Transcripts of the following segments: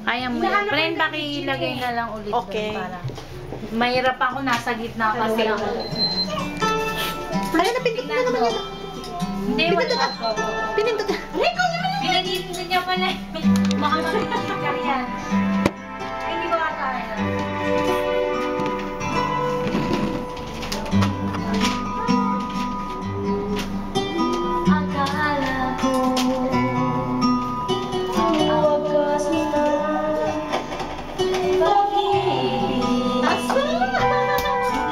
Kaya mo yan. Friend, pakilagay na lang ulit doon para. Mahirap ako, nasa gitna kasi ako. Ay, napindot na naman yan. Hindi, wala. Pinindot na. Pinindot niya pala. Baka mamindot ka yan. Hindi ko kaya. Akala ko ang wagas na pag-ibig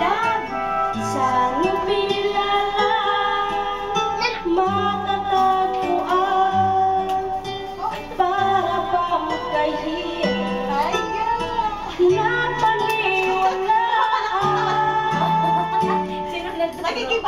lang sa nupilala matatagpuan para bang kahit napaniwalaan. Sino nagtuturo?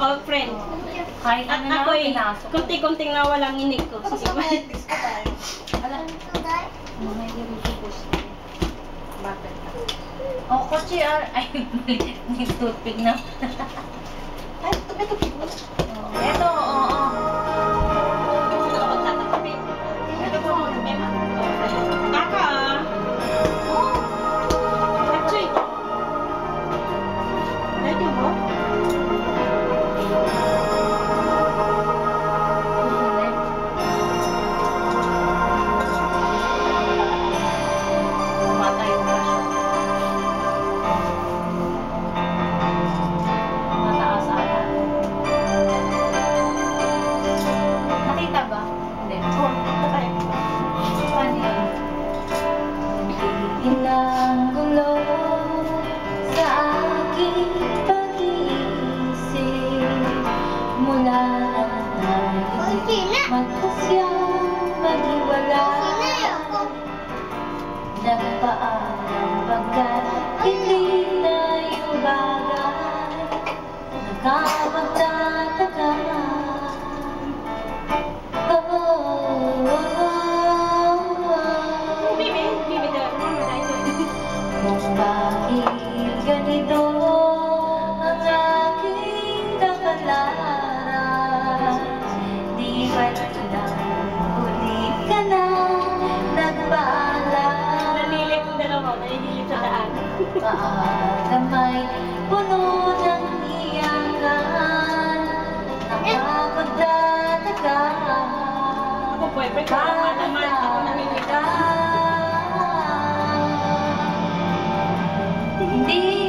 Oh, friend. Kahit ano na Ako eh, pinasok. kunti-kunting nawalang inig ko. Sige ba? Alam. Mga i-repose. Bakit? Oh, kotse ay, may toothpick na. Ay, may toothpick mo? Eto, oo. Kaka. Let's Pwede mo? Matay yung presyo. Mataas ata. Nakita ba? Hindi. Oo, patay. Paano yun? Ilang gulo sa aking pag-iisip mula na'y magkasyang maghiwalay. Nagpaalam pagkat hindi na yung bagay nakapagtataka. Bibi daw. Mama tayo. Kung bakit ganito ang aking kapalaran, di ba't ilang huli ka na nagpaalam. Nanilip yung dalawa. Nanilip sa daan. Paalamay puno ng iyakan, nakapagtataka. Ako boyfriend ko lang malaman. Ako nanilip. Hindi